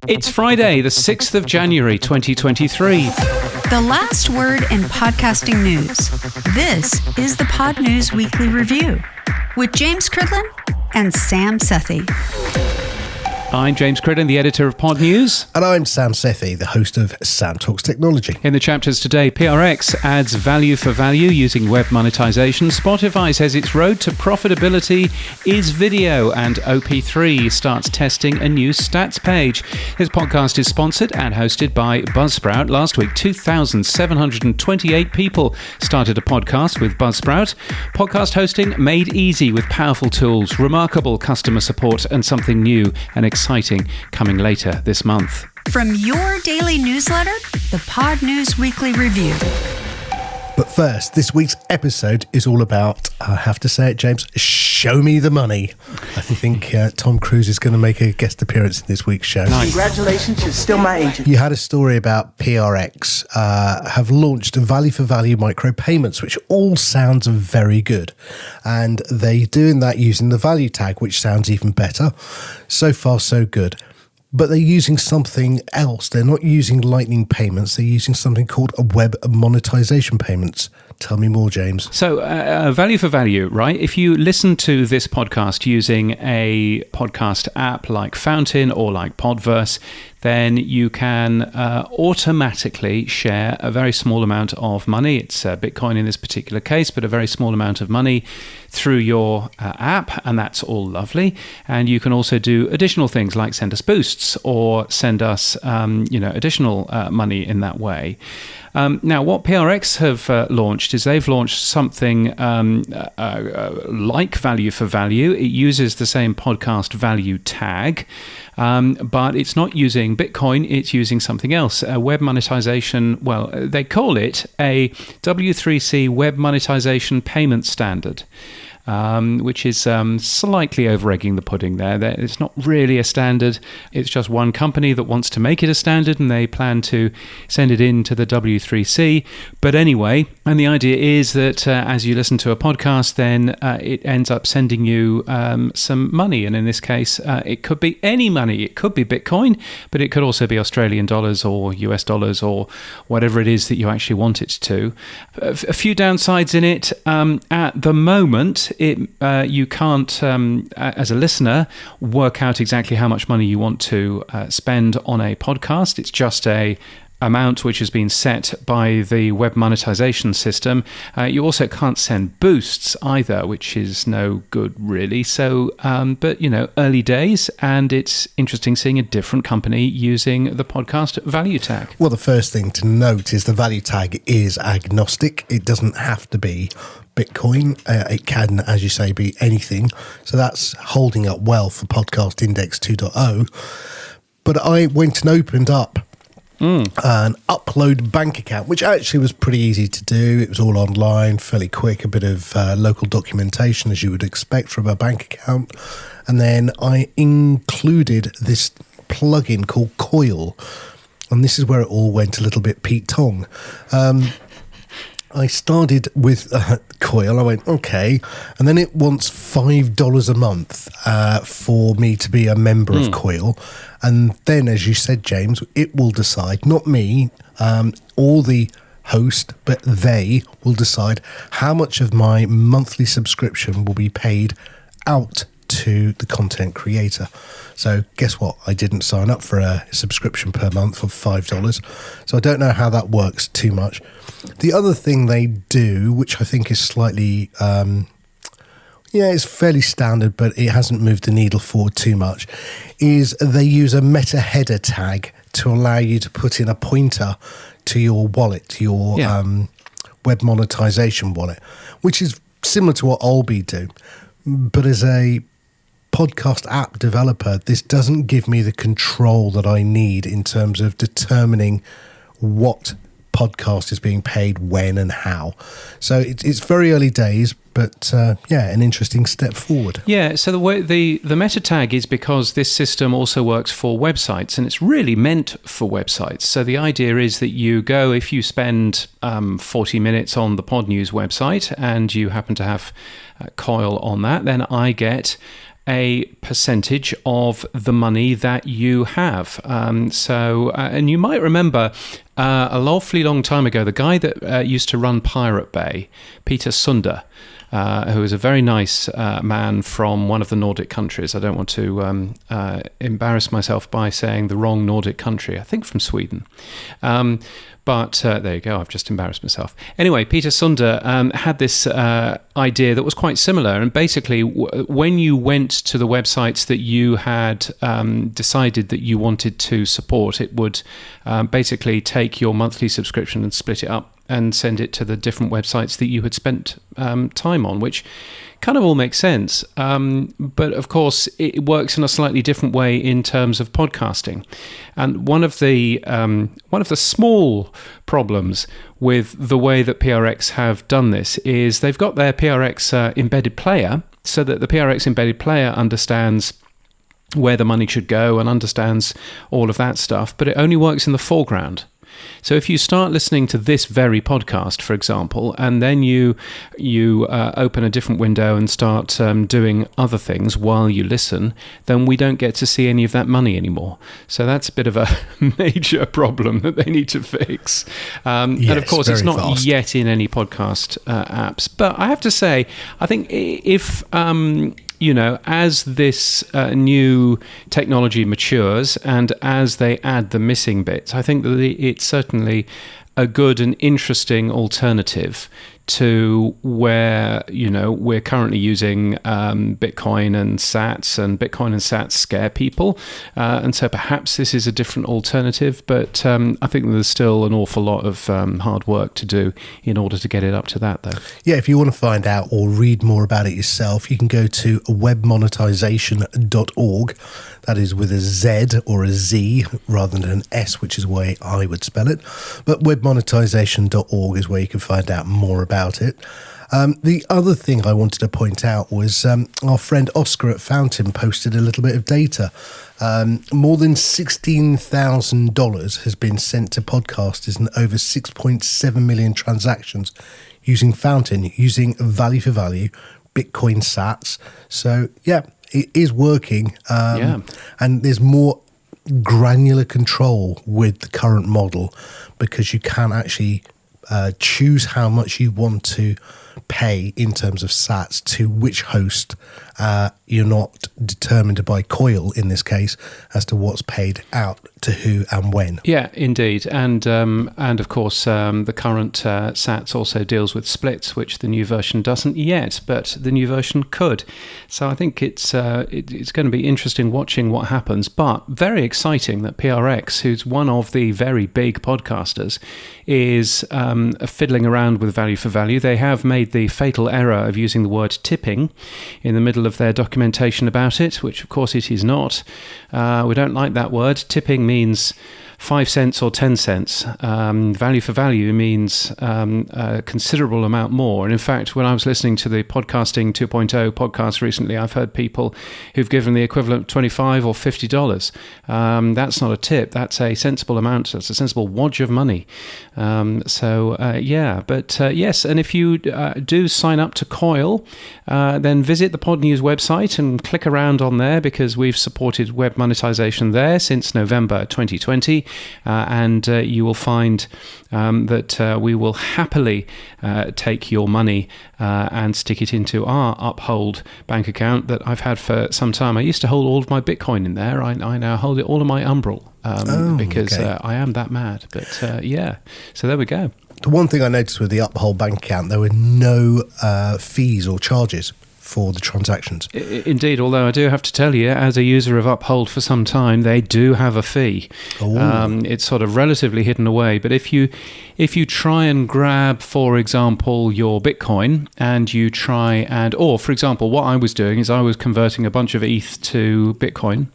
It's Friday, the 6th of January, 2023. The last word in podcasting news. This is the Podnews Weekly Review with James Cridland and Sam Sethi. I'm James Cridland, the editor of Podnews. And I'm Sam Sethi, the host of Sam Talks Technology. In the chapters today, PRX adds value for value using web monetization. Spotify says its road to profitability is video, and OP3 starts testing a new stats page. This podcast is sponsored and hosted by Buzzsprout. Last week, 2,728 people started a podcast with Buzzsprout. Podcast hosting made easy with powerful tools, remarkable customer support, and something new and exciting coming later this month. From your daily newsletter, the Podnews Weekly Review. But first, this week's episode is all about, I have to say it, James, show me the money. I think Tom Cruise is going to make a guest appearance in this week's show. Nice. Congratulations, you're still my agent. You had a story about PRX have launched value for value micropayments, which all sounds very good. And they're doing that using the value tag, which sounds even better. So far, so good. But they're using something else. They're not using lightning payments. They're using something called a web monetization payments. Tell me more, James. So value for value, right? If you listen to this podcast using a podcast app like Fountain or like Podverse, then you can automatically share a very small amount of money. It's Bitcoin in this particular case, but a very small amount of money through your app, and that's all lovely. And you can also do additional things like send us boosts or send us additional money in that way. Now, what PRX have launched is they've launched something like value for value. It uses the same podcast value tag, but it's not using Bitcoin. It's using something else. Web monetization, well, they call it a W3C web monetization payment standard. Which is slightly over-egging the pudding there. It's not really a standard. It's just one company that wants to make it a standard, and they plan to send it in to the W3C. But anyway, and the idea is that as you listen to a podcast, then it ends up sending you some money. And in this case, it could be any money. It could be Bitcoin, but it could also be Australian dollars or US dollars or whatever it is that you actually want it to. A few downsides in it. At the moment, you can't, as a listener, work out exactly how much money you want to spend on a podcast. It's just a amount which has been set by the web monetization system. You also can't send boosts either, which is no good really. So, but early days, and it's interesting seeing a different company using the podcast value tag. Well, the first thing to note is the value tag is agnostic. It doesn't have to be Bitcoin. It can, as you say, be anything. So that's holding up well for Podcast Index 2.0. But I went and opened up an upload bank account, which actually was pretty easy to do. It was all online, fairly quick, a bit of local documentation as you would expect from a bank account. And then I included this plugin called Coil. And this is where it all went a little bit Pete Tong. I started with Coil. I went, okay. And then it wants $5 a month for me to be a member of Coil. And then, as you said, James, it will decide, not me, or the host, but they will decide how much of my monthly subscription will be paid out to the content creator. So guess what? I didn't sign up for a subscription per month of $5. So I don't know how that works too much. The other thing they do, which I think is slightly, it's fairly standard, but it hasn't moved the needle forward too much, is they use a meta header tag to allow you to put in a pointer to your wallet, to your web monetization wallet, which is similar to what Olby do. But as a podcast app developer, this doesn't give me the control that I need in terms of determining what podcast is being paid when and how. So it's very early days, but an interesting step forward. Yeah, so the way the meta tag is because this system also works for websites, and it's really meant for websites. So the idea is that you go, if you spend 40 minutes on the Podnews website and you happen to have Coil on that, then I get a percentage of the money that you have. And you might remember a awfully long time ago, the guy that used to run Pirate Bay, Peter Sunder, who is a very nice man from one of the Nordic countries. I don't want to embarrass myself by saying the wrong Nordic country. I think from Sweden. But there you go, I've just embarrassed myself. Anyway, Peter Sunder had this idea that was quite similar. And basically, when you went to the websites that you had decided that you wanted to support, it would basically take your monthly subscription and split it up and send it to the different websites that you had spent time on, which kind of all makes sense. But of course, it works in a slightly different way in terms of podcasting. And one of the small problems with the way that PRX have done this is they've got their PRX embedded player, so that the PRX embedded player understands where the money should go and understands all of that stuff, but it only works in the foreground. So if you start listening to this very podcast, for example, and then you open a different window and start doing other things while you listen, then we don't get to see any of that money anymore. So that's a bit of a major problem that they need to fix. And of course, it's not yet in any podcast apps. But I have to say, I think if as this new technology matures and as they add the missing bits, I think that it's certainly a good and interesting alternative to where, we're currently using Bitcoin and SATS, and Bitcoin and SATS scare people. And so perhaps this is a different alternative, but I think there's still an awful lot of hard work to do in order to get it up to that, though. Yeah, if you want to find out or read more about it yourself, you can go to webmonetisation.org. That is with a Z or a Z rather than an S, which is the way I would spell it. But webmonetisation.org is where you can find out more about it. The other thing I wanted to point out was our friend Oscar at Fountain posted a little bit of data. More than $16,000 has been sent to podcasters and over 6.7 million transactions using Fountain, using value for value, Bitcoin SATS. So, yeah, it is working. And there's more granular control with the current model because you can actually choose how much you want to pay in terms of SATs to which host. You're not determined by Coil in this case as to what's paid out to who and when. Yeah, indeed. And of course, the current SATS also deals with splits, which the new version doesn't yet, but the new version could. So I think it's going to be interesting watching what happens, but very exciting that PRX, who's one of the very big podcasters, is fiddling around with value for value. They have made the fatal error of using the word tipping in the middle of their documentation about it, which of course it is not. We don't like that word. Tipping means 5 cents or 10 cents. Value for value means a considerable amount more. And in fact, when I was listening to the Podcasting 2.0 podcast recently, I've heard people who've given the equivalent of $25 or $50. That's not a tip. That's a sensible amount. That's a sensible wodge of money. Yes. And if you do sign up to Coil, then visit the Podnews website and click around on there, because we've supported web monetization there since November 2020. And you will find that we will happily take your money and stick it into our Uphold bank account that I've had for some time. I used to hold all of my Bitcoin in there. I now hold it all in my Umbral because I am that mad. But so there we go. The one thing I noticed with the Uphold bank account, there were no fees or charges for the transactions. Indeed, although I do have to tell you, as a user of Uphold for some time, they do have a fee. It's sort of relatively hidden away, but if you try and grab, for example, your Bitcoin, and you try and, or for example, what I was doing is I was converting a bunch of ETH to Bitcoin.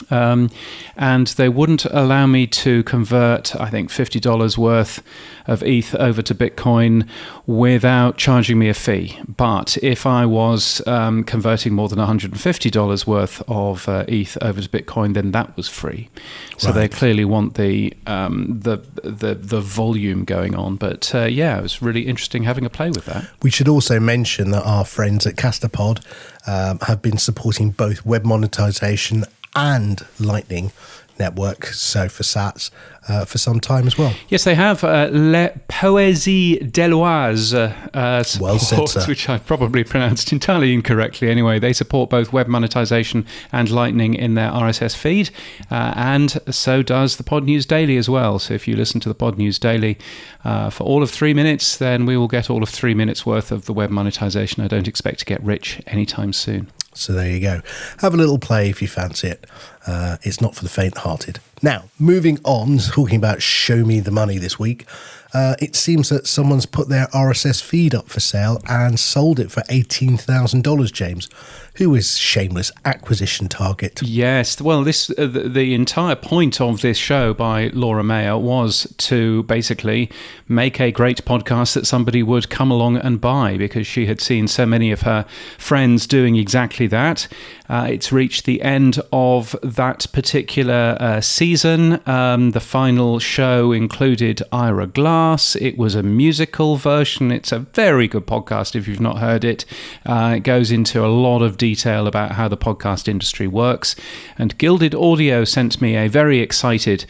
And they wouldn't allow me to convert, I think, $50 worth of ETH over to Bitcoin without charging me a fee. But if I was converting more than $150 worth of ETH over to Bitcoin, then that was free. So they clearly want the volume going on. But it was really interesting having a play with that. We should also mention that our friends at Castopod have been supporting both web monetization and Lightning Network, so for SATS, for some time as well. Yes, they have Le Poésie Deloise well said, sir. which I probably pronounced entirely incorrectly anyway. They support both web monetization and Lightning in their RSS feed, and so does the Podnews Daily as well. So if you listen to the Podnews Daily for all of 3 minutes, then we will get all of 3 minutes worth of the web monetization. I don't expect to get rich anytime soon. So there you go. Have a little play if you fancy it. It's not for the faint-hearted. Now, moving on, talking about Show Me the Money this week, it seems that someone's put their RSS feed up for sale and sold it for $18,000, James. Who is shameless acquisition target? Yes, well, the entire point of this show by Laura Mayer was to basically make a great podcast that somebody would come along and buy, because she had seen so many of her friends doing exactly that. It's reached the end of that particular season. The final show included Ira Glass. It was a musical version. It's a very good podcast if you've not heard it. It goes into a lot of detail about how the podcast industry works. And Gilded Audio sent me a very excited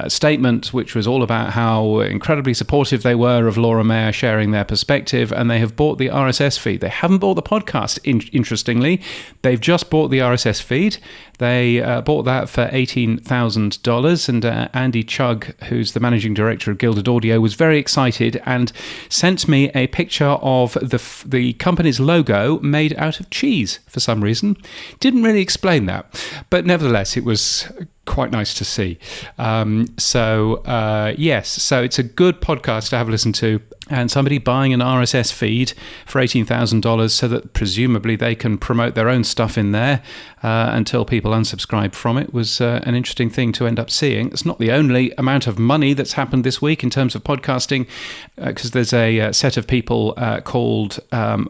statement, which was all about how incredibly supportive they were of Laura Mayer sharing their perspective, and they have bought the RSS feed. They haven't bought the podcast, interestingly. They've just bought the RSS feed. They bought that for $18,000, and Andy Chugg, who's the managing director of Gilded Audio, was very excited and sent me a picture of the company's logo made out of cheese for some reason. Didn't really explain that, but nevertheless, it was quite nice to see. Yes, so it's a good podcast to have a listen to, and somebody buying an RSS feed for $18,000 so that presumably they can promote their own stuff in there until people unsubscribe from it was an interesting thing to end up seeing. It's not the only amount of money that's happened this week in terms of podcasting, because there's a set of people called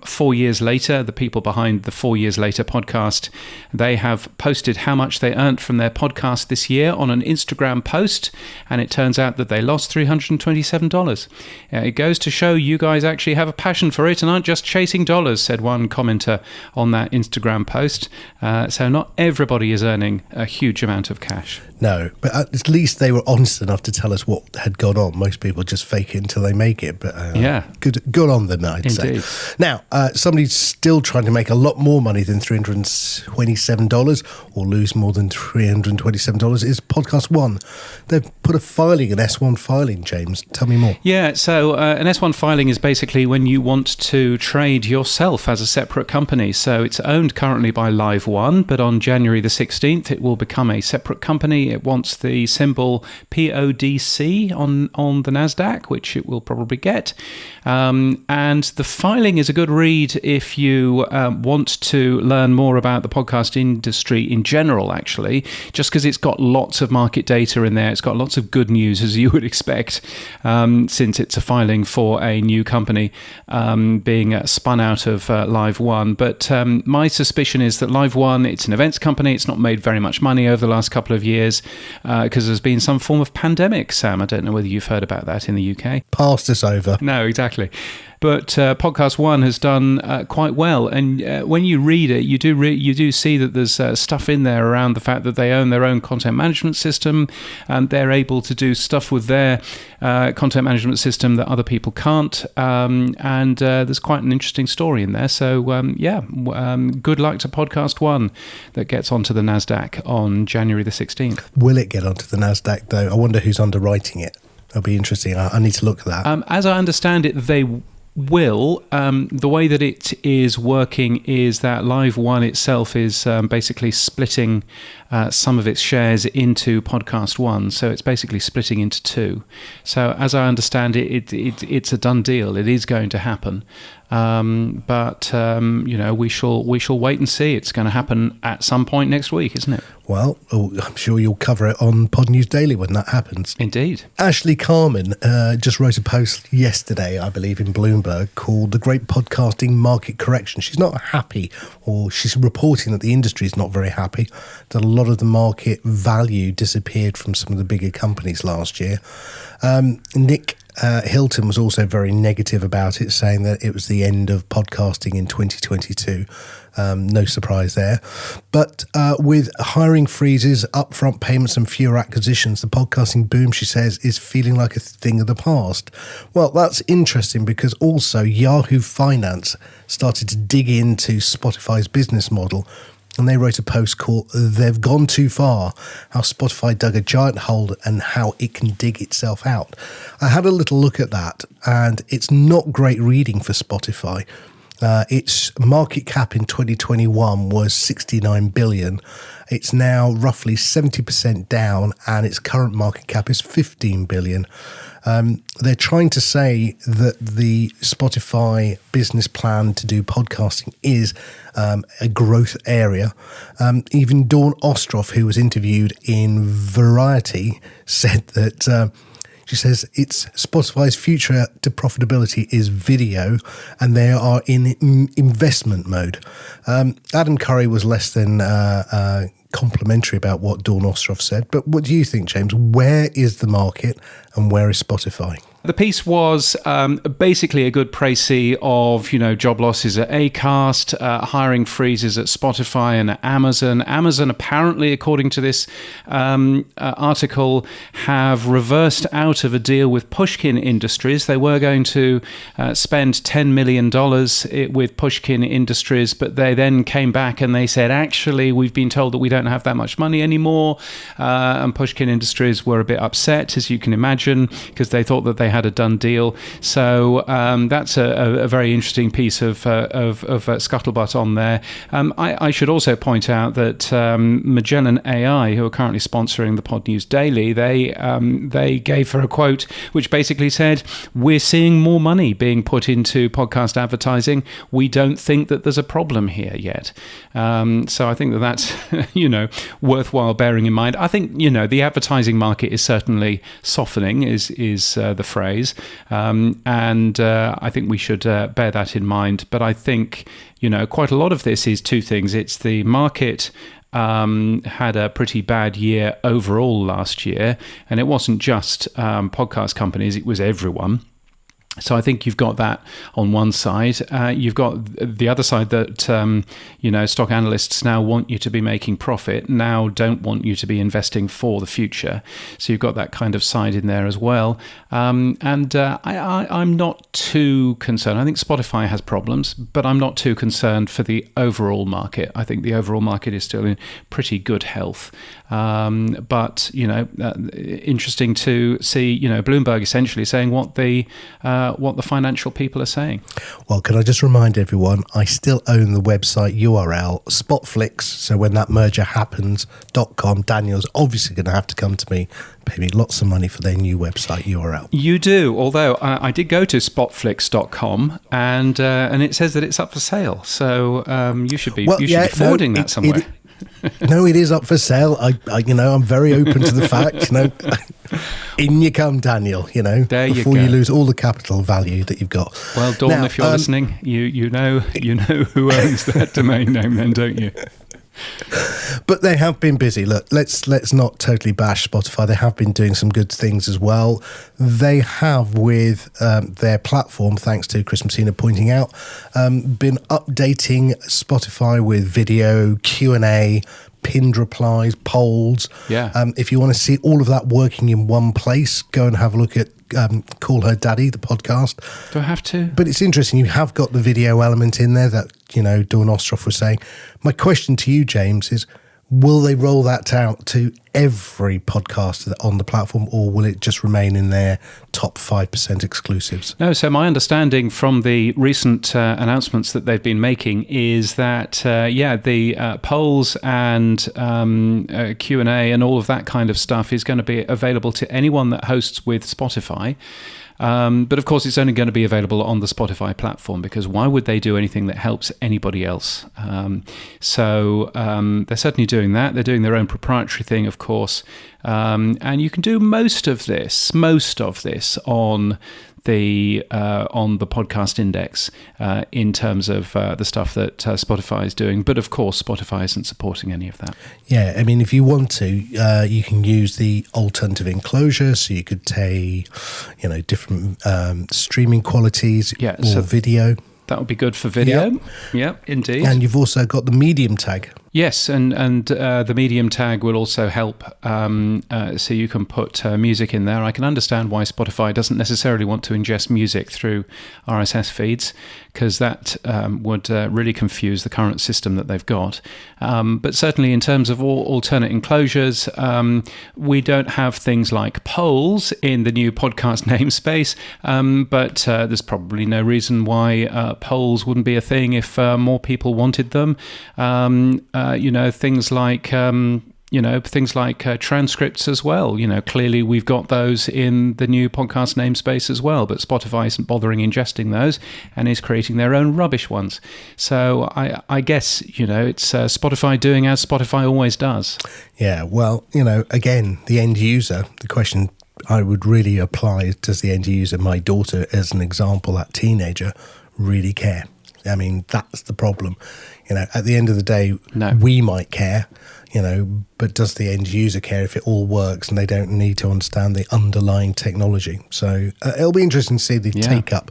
4 Years Later, the people behind the 4 Years Later podcast. They have posted how much they earned from their podcast this year on an Instagram post, and it turns out that they lost $327. It goes to show you guys actually have a passion for it and aren't just chasing dollars, said one commenter on that Instagram post. So not everybody is earning a huge amount of cash. No, but at least they were honest enough to tell us what had gone on. Most people just fake it until they make it. But good on them, I'd Indeed. say. Now, somebody's still trying to make a lot more money than $327 or lose more than $327 is Podcast One. They've put a filing, an S1 filing, James. Tell me more. Yeah, so an S1 filing is basically when you want to trade yourself as a separate company. So it's owned currently by Live One, but on January the 16th, it will become a separate company. It wants the symbol PODC on the NASDAQ, which it will probably get. And the filing is a good read if you want to learn more about the podcast industry in general, actually, just because it's got lots of market data in there. It's got lots of good news, as you would expect, since it's a filing for a new company being spun out of Live One. But my suspicion is that Live One, it's an events company. It's not made very much money over the last couple of years because there's been some form of pandemic, Sam. I don't know whether you've heard about that in the UK. Passed us over. No, exactly. But Podcast One has done quite well, and when you read it, you do see that there's stuff in there around the fact that they own their own content management system, and they're able to do stuff with their content management system that other people can't. And there's quite an interesting story in there. So good luck to Podcast One that gets onto the NASDAQ on January the 16th. Will it get onto the NASDAQ though? I wonder who's underwriting it. That'll be interesting. I need to look at that. As I understand it, they will. The way that it is working is that Live One itself is basically splitting some of its shares into Podcast One, so it's basically splitting into two. So as I understand it, it's a done deal. It is going to happen. But we shall wait and see. It's going to happen at some point next week, isn't it? Well, I'm sure you'll cover it on Podnews Daily when that happens. Indeed. Ashley Carman just wrote a post yesterday, I believe, in Bloomberg called "The Great Podcasting Market Correction." She's not happy, or she's reporting that the industry is not very happy, that a lot of the market value disappeared from some of the bigger companies last year. Nick Hilton was also very negative about it, saying that it was the end of podcasting in 2022. No surprise there. But with hiring freezes, upfront payments and fewer acquisitions, the podcasting boom, she says, is feeling like a thing of the past. Well, that's interesting because also Yahoo Finance started to dig into Spotify's business model. And they wrote a post called "They've Gone Too Far, How Spotify Dug a Giant Hole and How It Can Dig Itself Out." I had a little look at that, and it's not great reading for Spotify. Its market cap in 2021 was 69 billion. It's now roughly 70% down, and its current market cap is 15 billion. They're trying to say that the Spotify business plan to do podcasting is a growth area. Even Dawn Ostroff, who was interviewed in Variety, said that she says it's Spotify's future to profitability is video, and they are in investment mode. Adam Curry was less than complimentary about what Dawn Ostroff said. But what do you think, James? Where is the market and where is Spotify? The piece was basically a good précis of, job losses at Acast, hiring freezes at Spotify and at Amazon. Amazon, apparently, according to this article, have reversed out of a deal with Pushkin Industries. They were going to spend $10 million with Pushkin Industries, but they then came back and they said, actually, we've been told that we don't have that much money anymore. And Pushkin Industries were a bit upset, as you can imagine, because they thought that they had a done deal. So that's a very interesting piece of scuttlebutt on there. I should also point out that Magellan AI, who are currently sponsoring the Podnews Daily, they gave her a quote which basically said, "We're seeing more money being put into podcast advertising. We don't think that there's a problem here yet." So I think that that's worthwhile bearing in mind. I think the advertising market is certainly softening, is the phrase. And I think we should bear that in mind. But I think, quite a lot of this is two things. It's the market had a pretty bad year overall last year, and it wasn't just podcast companies, it was everyone. So I think you've got that on one side. You've got the other side that, stock analysts now want you to be making profit, now don't want you to be investing for the future. So you've got that kind of side in there as well. I'm not too concerned. I think Spotify has problems, but I'm not too concerned for the overall market. I think the overall market is still in pretty good health. But interesting to see, Bloomberg essentially saying what the financial people are saying. Well, can I just remind everyone, I still own the website URL, Spotflix, so when that merger happens, .com, Daniel's obviously going to have to come to me, pay me lots of money for their new website URL. You do, although I did go to spotflix.com and it says that it's up for sale, so you should be forwarding that somewhere. No, it is up for sale. I'm very open to the fact, in you come, Daniel, before you lose all the capital value that you've got. Well, Dawn, now, if you're listening, you know who owns that domain name then, don't you? But they have been busy. Look, let's not totally bash Spotify. They have been doing some good things as well. They have, with their platform, thanks to Chris Messina pointing out, been updating Spotify with video, Q&A, pinned replies, polls. Yeah. If you want to see all of that working in one place, go and have a look at Call Her Daddy, the podcast. Do I have to? But it's interesting. You have got the video element in there that, Dawn Ostroff was saying. My question to you, James, is will they roll that out to every podcaster on the platform, or will it just remain in their top 5% exclusives? No, so my understanding from the recent announcements that they've been making is that, the polls and Q&A and all of that kind of stuff is going to be available to anyone that hosts with Spotify. But of course, it's only going to be available on the Spotify platform, because why would they do anything that helps anybody else? So they're certainly doing that. They're doing their own proprietary thing, of course. And you can do most of this on the podcast index in terms of the stuff that Spotify is doing. But of course, Spotify isn't supporting any of that. Yeah, I mean, if you want to, you can use the alternative enclosure. So you could take, different streaming qualities or video. That would be good for video. Yeah, indeed. And you've also got the medium tag. Yes, and the medium tag will also help, so you can put music in there. I can understand why Spotify doesn't necessarily want to ingest music through RSS feeds, because that would really confuse the current system that they've got. But certainly in terms of alternate enclosures, we don't have things like polls in the new podcast namespace, but there's probably no reason why polls wouldn't be a thing if more people wanted them. Things like transcripts as well. Clearly we've got those in the new podcast namespace as well, but Spotify isn't bothering ingesting those and is creating their own rubbish ones. So I guess, it's Spotify doing as Spotify always does. Yeah, well, again, the end user, the question I would really apply is, does the end user, my daughter as an example, that teenager, really care? I mean, that's the problem. At the end of the day, we might care, but does the end user care if it all works and they don't need to understand the underlying technology? So it'll be interesting to see the take up.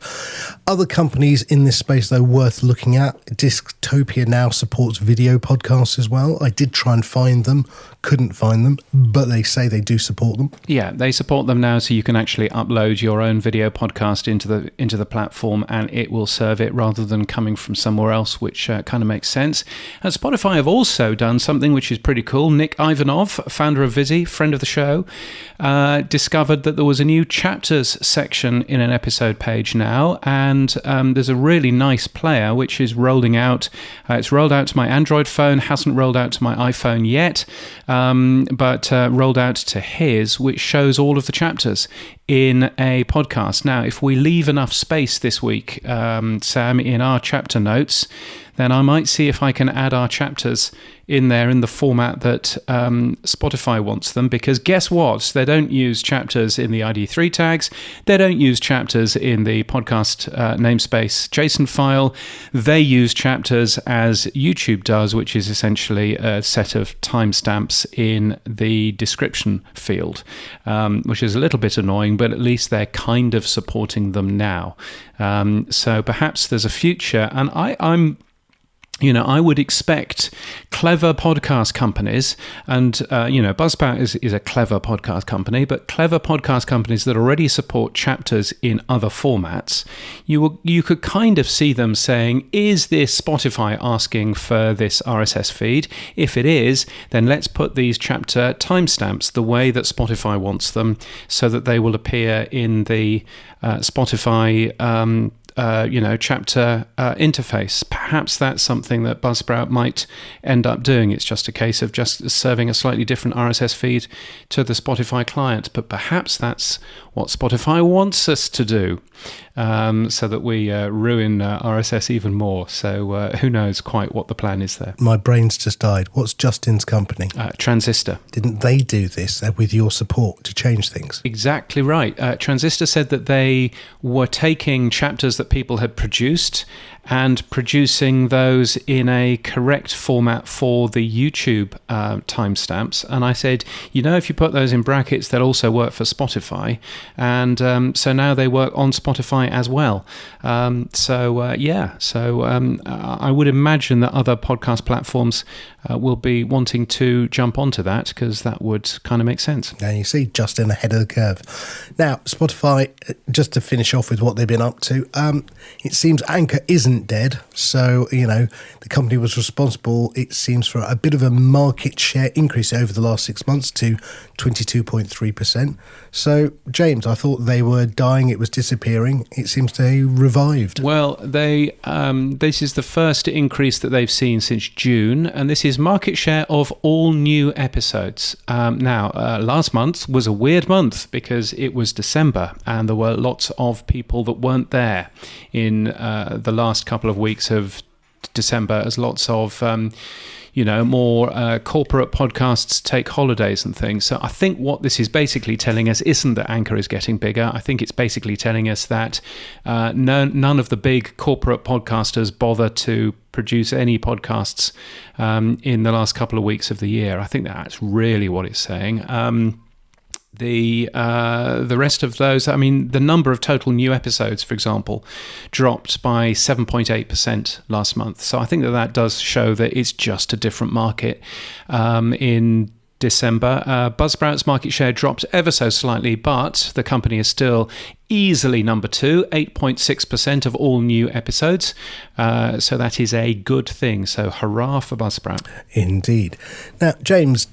Other companies in this space, though, worth looking at. Disctopia now supports video podcasts as well. I did try and find them, couldn't find them, but they say they do support them. Yeah, they support them now, so you can actually upload your own video podcast into the platform, and it will serve it rather than coming from somewhere else, which kind of makes sense. And Spotify have also done something which is pretty cool. Nick Ivanov, founder of Visi, friend of the show, discovered that there was a new chapters section in an episode page now, and there's a really nice player which is rolling out. It's rolled out to my Android phone, hasn't rolled out to my iPhone yet, but rolled out to his, which shows all of the chapters in a podcast. Now, if we leave enough space this week, Sam, in our chapter notes, then I might see if I can add our chapters in there in the format that Spotify wants them, because guess what? They don't use chapters in the ID3 tags. They don't use chapters in the podcast namespace JSON file. They use chapters as YouTube does, which is essentially a set of timestamps in the description field, which is a little bit annoying, but at least they're kind of supporting them now. So perhaps there's a future, and I would expect clever podcast companies, and, Buzzsprout is a clever podcast company, but clever podcast companies that already support chapters in other formats, you could kind of see them saying, is this Spotify asking for this RSS feed? If it is, then let's put these chapter timestamps the way that Spotify wants them, so that they will appear in the Spotify chapter interface. Perhaps that's something that Buzzsprout might end up doing. It's just a case of just serving a slightly different RSS feed to the Spotify client, but perhaps that's what Spotify wants us to do, so that we ruin RSS even more. So who knows quite what the plan is there. My brain's just died. What's Justin's company? Transistor. Didn't they do this with your support to change things? Exactly right. Transistor said that they were taking chapters that people had produced and producing those in a correct format for the YouTube timestamps. And I said, if you put those in brackets, they'll also work for Spotify. And so now they work on Spotify as well. I would imagine that other podcast platforms will be wanting to jump onto that, because that would kind of make sense. Now you see, Justin ahead of the curve. Now, Spotify, just to finish off with what they've been up to, it seems Anchor isn't isn't dead. So, the company was responsible, it seems, for a bit of a market share increase over the last 6 months to 22.3%. So, James, I thought they were dying, it was disappearing. It seems they revived. Well, this is the first increase that they've seen since June, and this is market share of all new episodes. Last month was a weird month because it was December, and there were lots of people that weren't there in the last couple of weeks of December, as lots of more corporate podcasts take holidays and things. So I think what this is basically telling us isn't that Anchor is getting bigger. I think it's basically telling us that none of the big corporate podcasters bother to produce any podcasts in the last couple of weeks of the year. I think that's really what it's saying. The rest of those, the number of total new episodes, for example, dropped by 7.8% last month. So I think that does show that it's just a different market. In December, Buzzsprout's market share dropped ever so slightly, but the company is still easily number 2, 8.6% of all new episodes. So that is a good thing. So hurrah for Buzzsprout. Indeed. Now, James,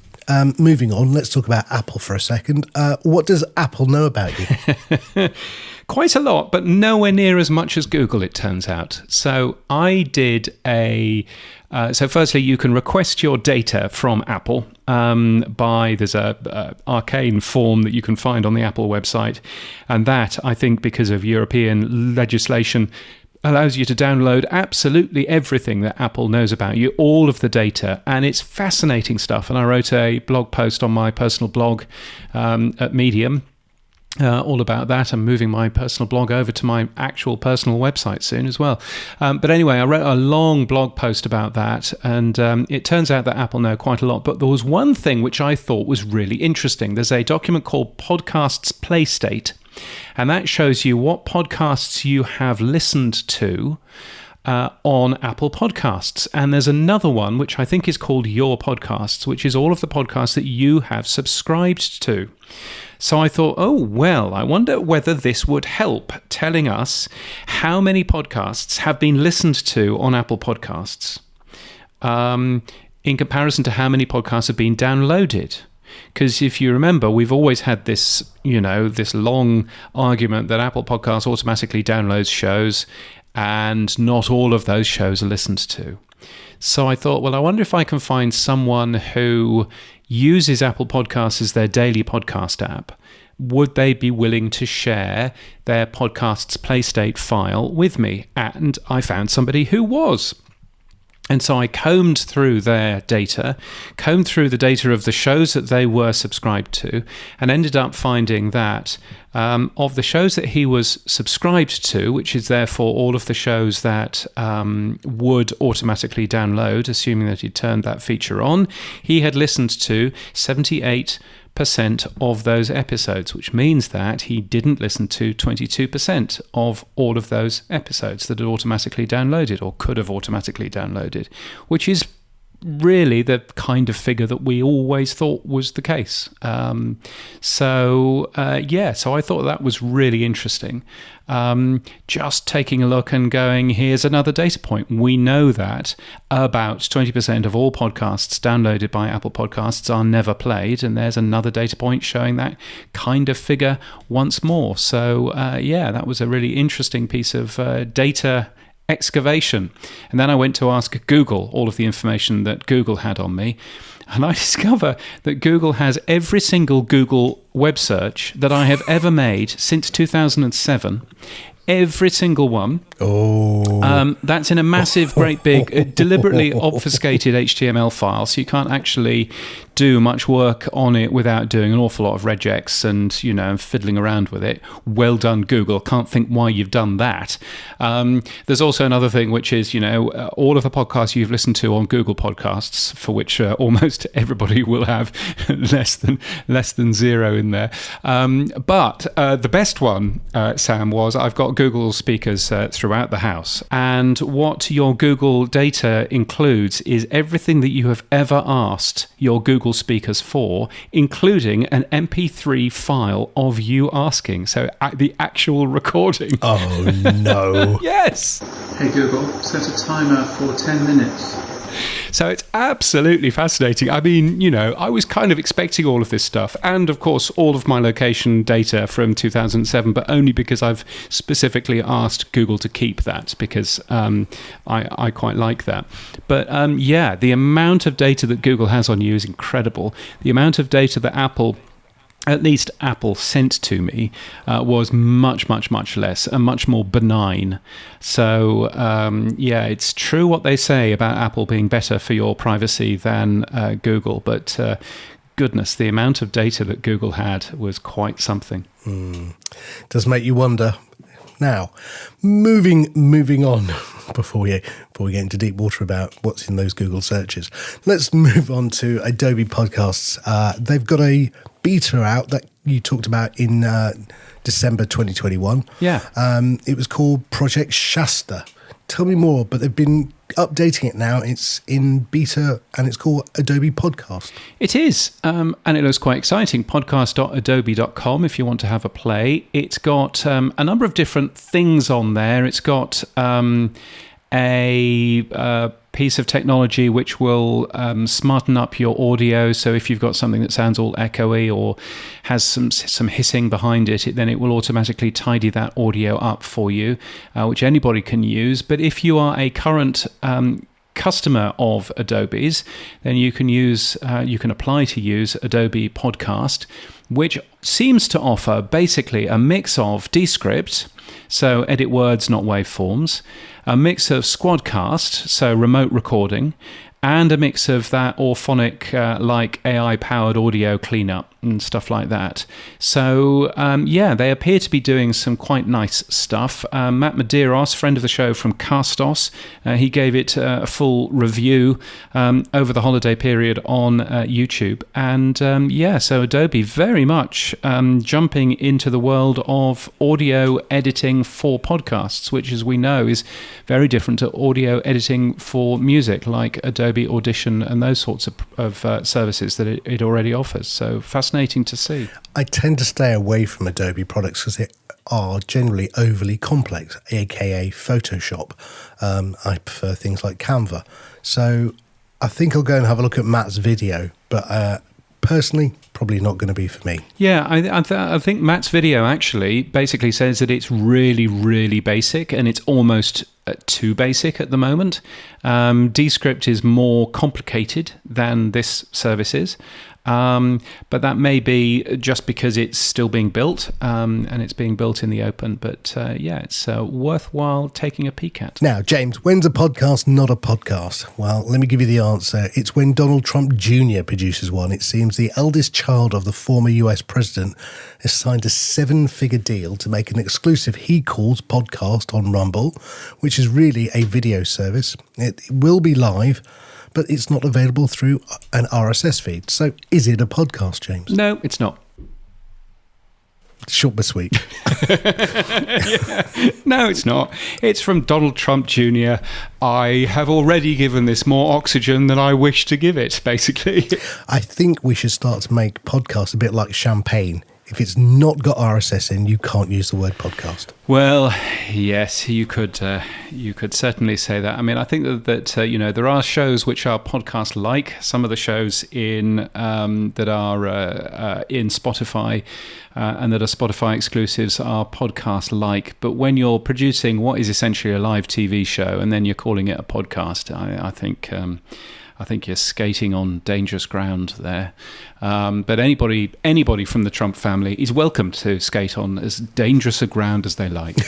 moving on, let's talk about Apple for a second. What does Apple know about you? Quite a lot, but nowhere near as much as Google, it turns out. So I did so firstly, you can request your data from Apple there's a arcane form that you can find on the Apple website. And that, I think, because of European legislation, allows you to download absolutely everything that Apple knows about you, all of the data, and it's fascinating stuff. And I wrote a blog post on my personal blog at Medium all about that. I'm moving my personal blog over to my actual personal website soon as well. But anyway, I wrote a long blog post about that, and it turns out that Apple know quite a lot. But there was one thing which I thought was really interesting. There's a document called Podcasts Play State, and that shows you what podcasts you have listened to on Apple Podcasts. And there's another one which I think is called Your Podcasts, which is all of the podcasts that you have subscribed to. So I thought, I wonder whether this would help telling us how many podcasts have been listened to on Apple Podcasts in comparison to how many podcasts have been downloaded. Because if you remember, we've always had this, this long argument that Apple Podcasts automatically downloads shows, and not all of those shows are listened to. So I thought, I wonder if I can find someone who uses Apple Podcasts as their daily podcast app. Would they be willing to share their Podcasts Play State file with me? And I found somebody who was. And so I combed through their data, combed through the data of the shows that they were subscribed to, and ended up finding that of the shows that he was subscribed to, which is therefore all of the shows that would automatically download, assuming that he turned that feature on, he had listened to 78% of those episodes, which means that he didn't listen to 22% of all of those episodes that had automatically downloaded or could have automatically downloaded, which is really the kind of figure that we always thought was the case. So I thought that was really interesting. Just taking a look and going, here's another data point. We know that about 20% of all podcasts downloaded by Apple Podcasts are never played, and there's another data point showing that kind of figure once more. So that was a really interesting piece of data excavation. And then I went to ask Google all of the information that Google had on me, and I discover that Google has every single Google web search that I have ever made since 2007. Every single one. That's in a massive, great big, deliberately obfuscated HTML file, so you can't actually do much work on it without doing an awful lot of regex and fiddling around with it. Well done, Google. Can't think why you've done that. There's also another thing, which is all of the podcasts you've listened to on Google Podcasts, for which almost everybody will have less than 0 in there. But the best one, Sam, was I've got Google speakers throughout the house, and what your Google data includes is everything that you have ever asked your Google speakers for, including an MP3 file of you asking. So the actual recording. Oh no. Yes. Hey Google, set a timer for 10 minutes. So it's absolutely fascinating. I mean, I was kind of expecting all of this stuff and, of course, all of my location data from 2007, but only because I've specifically asked Google to keep that because I quite like that. But the amount of data that Google has on you is incredible. The amount of data that at least Apple sent to me was much, much, much less and much more benign. So, it's true what they say about Apple being better for your privacy than Google. But goodness, the amount of data that Google had was quite something. Does make you wonder. Now, moving on, before we get into deep water about what's in those Google searches, let's move on to Adobe Podcasts. They've got a beta out that you talked about in December 2021. Yeah. It was called Project Shasta. Tell me more, but they've been updating it now. It's in beta and it's called Adobe Podcast. It is, and it looks quite exciting. Podcast.adobe.com if you want to have a play. It's got a number of different things on there. It's got a piece of technology which will smarten up your audio. So if you've got something that sounds all echoey or has some hissing behind it, then it will automatically tidy that audio up for you, which anybody can use. But if you are a current customer of Adobe's, then you can apply to use Adobe Podcast, which seems to offer basically a mix of Descript, so edit words, not waveforms, a mix of Squadcast, so remote recording, and a mix of that orphonic, like AI-powered audio cleanup and stuff like that. So, they appear to be doing some quite nice stuff. Matt Medeiros, friend of the show from Castos, he gave it a full review over the holiday period on YouTube. And, so Adobe very much jumping into the world of audio editing for podcasts, which, as we know, is very different to audio editing for music, like Adobe Audition and those sorts of services that it already offers. So fascinating to see. I tend to stay away from Adobe products because they are generally overly complex, aka Photoshop. I prefer things like Canva. So I think I'll go and have a look at Matt's video, but personally, probably not going to be for me. Yeah, I think Matt's video actually basically says that it's really, really basic and it's almost too basic at the moment. Descript is more complicated than this service is. But that may be just because it's still being built and it's being built in the open. But it's worthwhile taking a peek at. Now, James, when's a podcast not a podcast? Well, let me give you the answer. It's when Donald Trump Jr. produces one. It seems the eldest child of the former US president has signed a 7-figure deal to make an exclusive he calls podcast on Rumble, which is really a video service. It will be live, but it's not available through an RSS feed. So is it a podcast, James? No, it's not. Short but sweet. No, it's not. It's from Donald Trump Jr. I have already given this more oxygen than I wish to give it, basically. I think we should start to make podcasts a bit like champagne. If it's not got RSS in, you can't use the word podcast. Well, yes, you could certainly say that. I mean, I think that there are shows which are podcast-like. Some of the shows that are in Spotify and that are Spotify exclusives are podcast-like. But when you're producing what is essentially a live TV show and then you're calling it a podcast, I think you're skating on dangerous ground there. But anybody from the Trump family is welcome to skate on as dangerous a ground as they like.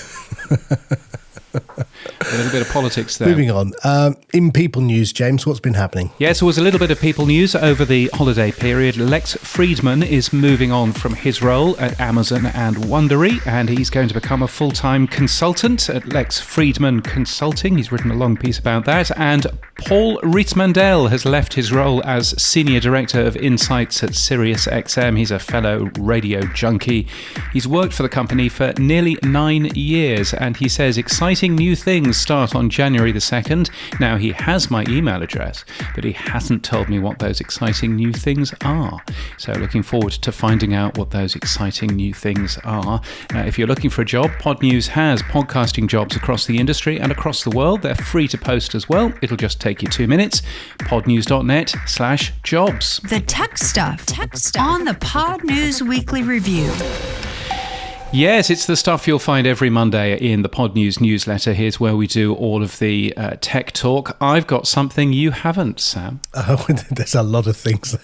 A little bit of politics there. Moving on. In People News, James, what's been happening? Yes, there was a little bit of People News over the holiday period. Lex Friedman is moving on from his role at Amazon and Wondery, and he's going to become a full-time consultant at Lex Friedman Consulting. He's written a long piece about that. And Paul Rietsmandel has left his role as Senior Director of Insights at Sirius XM. He's a fellow radio junkie. He's worked for the company for nearly 9 years, and he says exciting new things start on January the 2nd. Now, he has my email address, but he hasn't told me what those exciting new things are. So looking forward to finding out what those exciting new things are. If you're looking for a job, Podnews has podcasting jobs across the industry and across the world. They're free to post as well. It'll just take you 2 minutes. podnews.net/jobs. The tech stuff on the Podnews Weekly Review. Yes, it's the stuff you'll find every Monday in the Podnews newsletter. Here's where we do all of the tech talk. I've got something you haven't, Sam. Oh, there's a lot of things.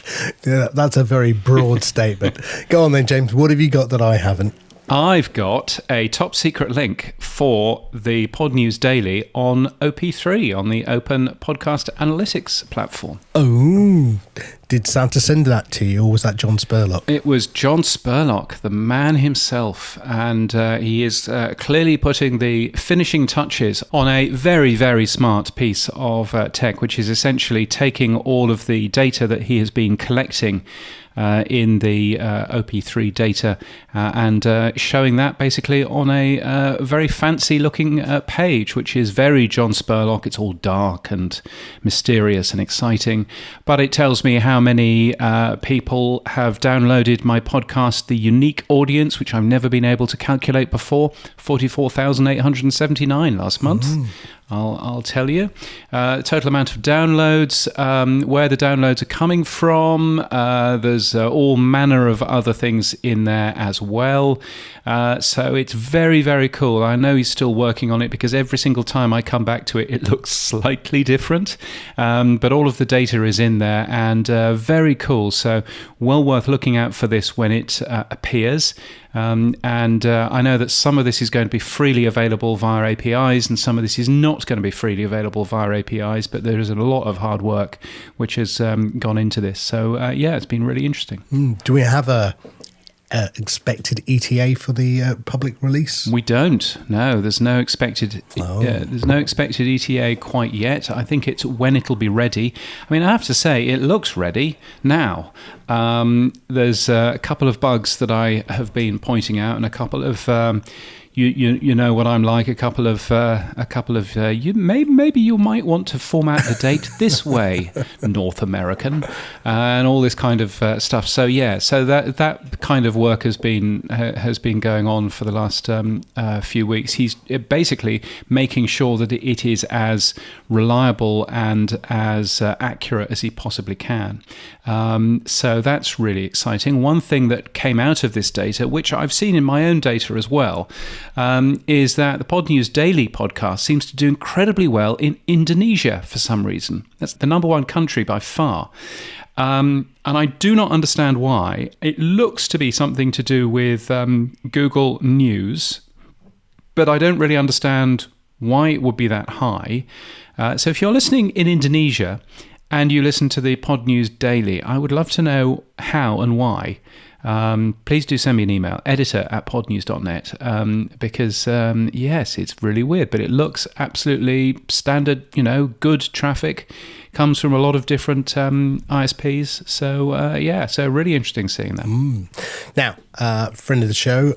That's a very broad statement. Go on then, James. What have you got that I haven't? I've got a top secret link for the Podnews Daily on OP3, on the Open Podcast Analytics platform. Oh, did Santa send that to you, or was that John Spurlock? It was John Spurlock, the man himself, and he is clearly putting the finishing touches on a very, very smart piece of tech, which is essentially taking all of the data that he has been collecting in the OP3 data and showing that basically on a very fancy looking page, which is very John Spurlock. It's all dark and mysterious and exciting, but it tells me how many people have downloaded my podcast, the unique audience, which I've never been able to calculate before, 44,879 last month. I'll tell you. Total amount of downloads, where the downloads are coming from. There's all manner of other things in there as well. So it's very, very cool. I know he's still working on it because every single time I come back to it, it looks slightly different. But all of the data is in there and very cool. So well worth looking out for this when it appears. And I know that some of this is going to be freely available via APIs and some of this is not going to be freely available via APIs, but there is a lot of hard work which has gone into this. So, yeah, it's been really interesting. Do we have a expected ETA for the public release? We don't. No, there's no expected. There's no expected ETA quite yet. I think it's when it'll be ready. I mean, I have to say, it looks ready now. There's a couple of bugs that I have been pointing out, and a couple of. You know what I'm like. A couple of you maybe you might want to format the date this way, North American, and all this kind of stuff. So yeah, so that kind of work has been going on for the last few weeks. He's basically making sure that it is as reliable and as accurate as he possibly can. So that's really exciting. One thing that came out of this data, which I've seen in my own data as well, is that the Podnews Daily podcast seems to do incredibly well in Indonesia for some reason. That's the number one country by far. And I do not understand why. It looks to be something to do with Google News, but I don't really understand why it would be that high. So if you're listening in Indonesia and you listen to the Podnews Daily, I would love to know how and why. Please do send me an email, editor@podnews.net, because, yes, it's really weird, but it looks absolutely standard, good traffic, comes from a lot of different ISPs. So, yeah, so really interesting seeing that. Now, friend of the show,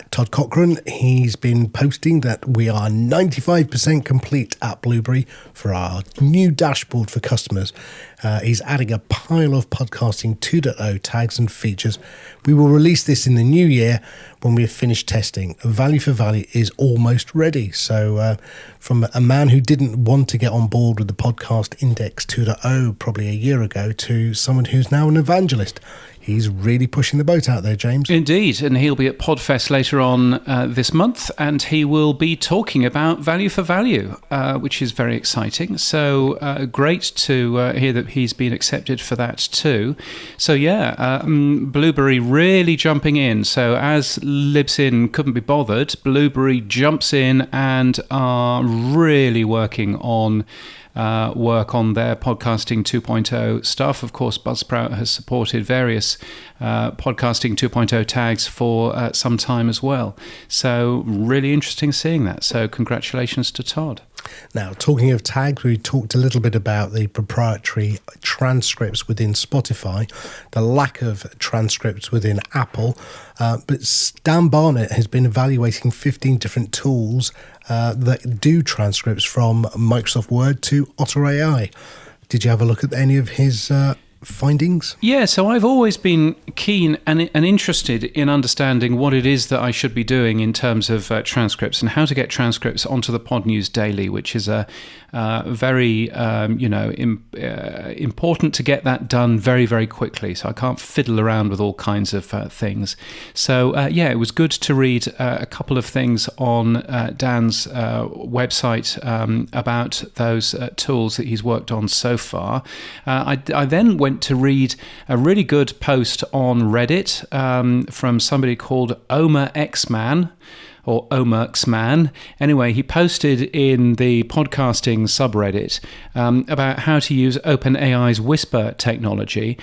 Todd Cochran, he's been posting that we are 95% complete at Blueberry for our new dashboard for customers. He's adding a pile of podcasting 2.0 tags and features. We will release this in the new year when we have finished testing. Value for Value is almost ready. So from a man who didn't want to get on board with the Podcast Index 2.0 probably a year ago to someone who's now an evangelist. He's really pushing the boat out there, James. Indeed, and he'll be at Podfest later on this month, and he will be talking about Value for Value, which is very exciting. So great to hear that he's been accepted for that too. So yeah, Blueberry really jumping in. So as Libsyn couldn't be bothered, Blueberry jumps in and are really working on their podcasting 2.0 stuff. Of course, Buzzsprout has supported various podcasting 2.0 tags for some time as well. So really interesting seeing that. So congratulations to Todd. Now, talking of tags, we talked a little bit about the proprietary transcripts within Spotify, the lack of transcripts within Apple, but Dan Barnett has been evaluating 15 different tools that do transcripts from Microsoft Word to Otter AI. Did you have a look at any of his findings? Yeah, so I've always been keen and interested in understanding what it is that I should be doing in terms of transcripts and how to get transcripts onto the Podnews Daily, which is a very important to get that done very, very quickly. So I can't fiddle around with all kinds of things. So it was good to read a couple of things on Dan's website about those tools that he's worked on so far. I then went to read a really good post on Reddit from somebody called OmerXman. Or Omerxman. Anyway, he posted in the podcasting subreddit about how to use OpenAI's Whisper technology,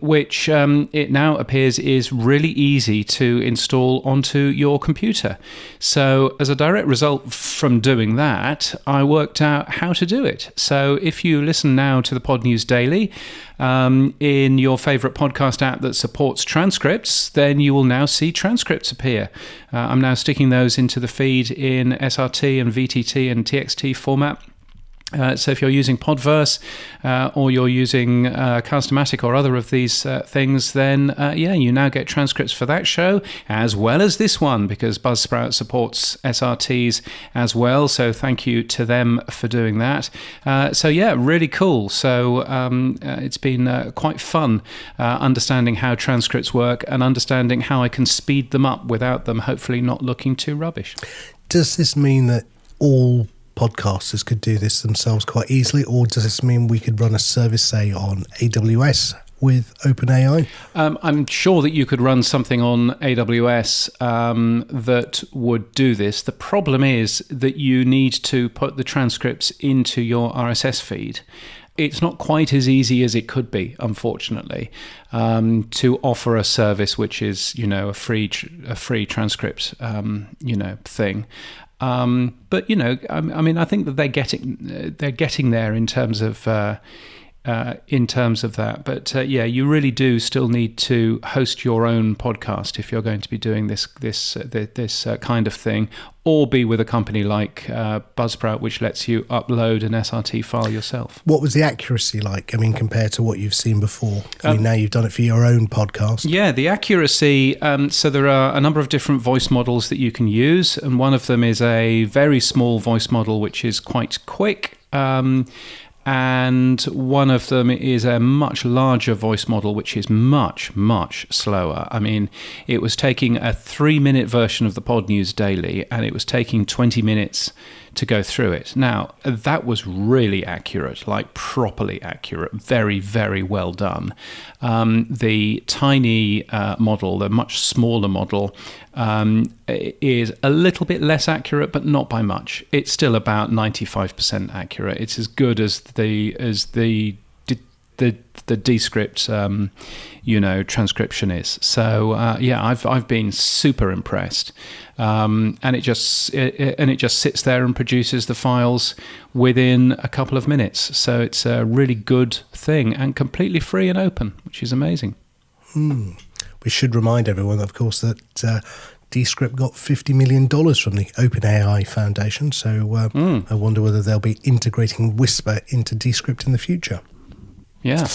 which it now appears is really easy to install onto your computer. So as a direct result from doing that, I worked out how to do it. So if you listen now to the Podnews Daily in your favorite podcast app that supports transcripts, then you will now see transcripts appear. I'm now sticking those into the feed in SRT and VTT and TXT format. So if you're using Podverse or you're using Castamatic or other of these things, then you now get transcripts for that show as well as this one, because Buzzsprout supports SRTs as well. So thank you to them for doing that. Really cool. So it's been quite fun understanding how transcripts work and understanding how I can speed them up without them hopefully not looking too rubbish. Does this mean that all podcasters could do this themselves quite easily, or does this mean we could run a service, say, on AWS with OpenAI? I'm sure that you could run something on AWS that would do this. The problem is that you need to put the transcripts into your RSS feed. It's not quite as easy as it could be, unfortunately, to offer a service which is, a free transcript, thing. But I think that they're getting there in terms of that. But you really do still need to host your own podcast if you're going to be doing this kind of thing, or be with a company like Buzzsprout, which lets you upload an SRT file yourself. What was the accuracy like? Compared to what you've seen before? Now you've done it for your own podcast. Yeah, the accuracy. So there are a number of different voice models that you can use, and one of them is a very small voice model, which is quite quick. And one of them is a much larger voice model, which is much, much slower. It was taking a 3-minute version of the Podnews Daily, and it was taking 20 minutes to go through it. Now, that was really accurate, like properly accurate, very, very well done. The tiny model, the much smaller model, is a little bit less accurate, but not by much. It's still about 95% accurate. It's as good as the Descript, transcription is. So I've been super impressed, and it just sits there and produces the files within a couple of minutes. So it's a really good thing and completely free and open, which is amazing. We should remind everyone, of course, that Descript got $50 million from the OpenAI Foundation. So I wonder whether they'll be integrating Whisper into Descript in the future. Yeah.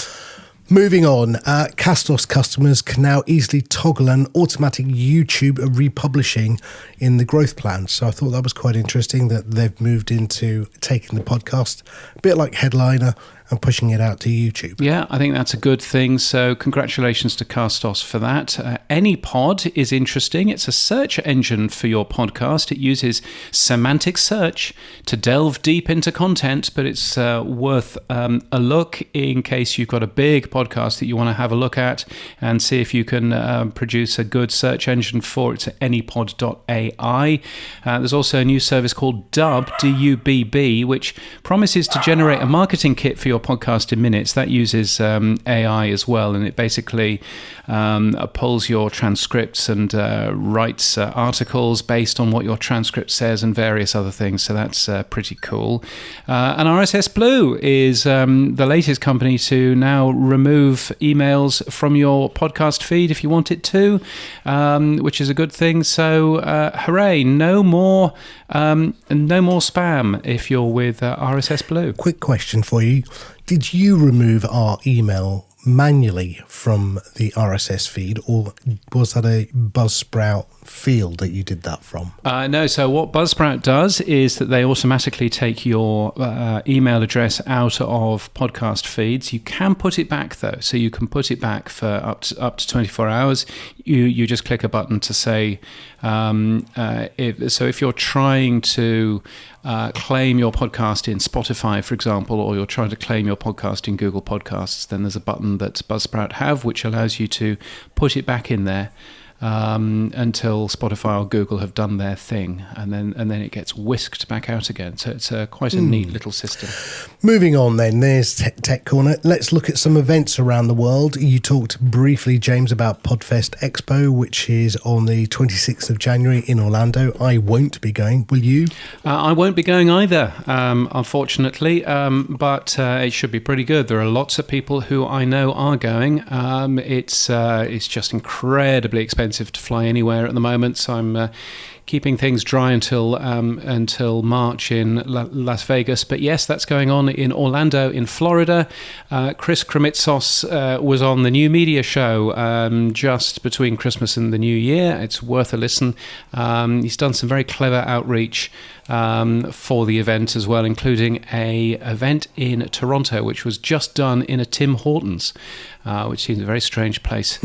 Moving on, Castos customers can now easily toggle an automatic YouTube republishing in the growth plan. So I thought that was quite interesting that they've moved into taking the podcast, a bit like Headliner, and pushing it out to YouTube. Yeah, I think that's a good thing. So congratulations to Castos for that. AnyPod is interesting. It's a search engine for your podcast. It uses semantic search to delve deep into content, but it's worth a look in case you've got a big podcast that you want to have a look at and see if you can produce a good search engine for it. It's anypod.ai. There's also a new service called Dubb, D-U-B-B, which promises to generate a marketing kit for your your podcast in minutes. That uses AI as well, and it basically pulls your transcripts and writes articles based on what your transcript says and various other things. So that's pretty cool. And RSS Blue is the latest company to now remove emails from your podcast feed if you want it to, which is a good thing. So hooray! No more spam if you're with RSS Blue. Quick question for you. Did you remove our email manually from the RSS feed, or was that a Buzzsprout field that you did that from? No, so what Buzzsprout does is that they automatically take your email address out of podcast feeds. You can put it back though, so you can put it back for up to 24 hours. You just click a button to say, if you're trying to claim your podcast in Spotify, for example, or you're trying to claim your podcast in Google Podcasts, then there's a button that Buzzsprout have which allows you to put it back in there until Spotify or Google have done their thing, and then it gets whisked back out again. So it's quite a neat little system. Moving on then, there's Tech Corner. Let's look at some events around the world. You talked briefly, James, about Podfest Expo, which is on the 26th of January in Orlando. I won't be going. Will you? I won't be going either, unfortunately, but it should be pretty good. There are lots of people who I know are going. It's just incredibly expensive to fly anywhere at the moment, so I'm keeping things dry until March in Las Vegas. But yes, that's going on in Orlando in Florida. Chris Krimitsos was on the New Media Show just between Christmas and the New Year. It's worth a listen. He's done some very clever outreach for the event as well, including a event in Toronto, which was just done in a Tim Hortons, which seems a very strange place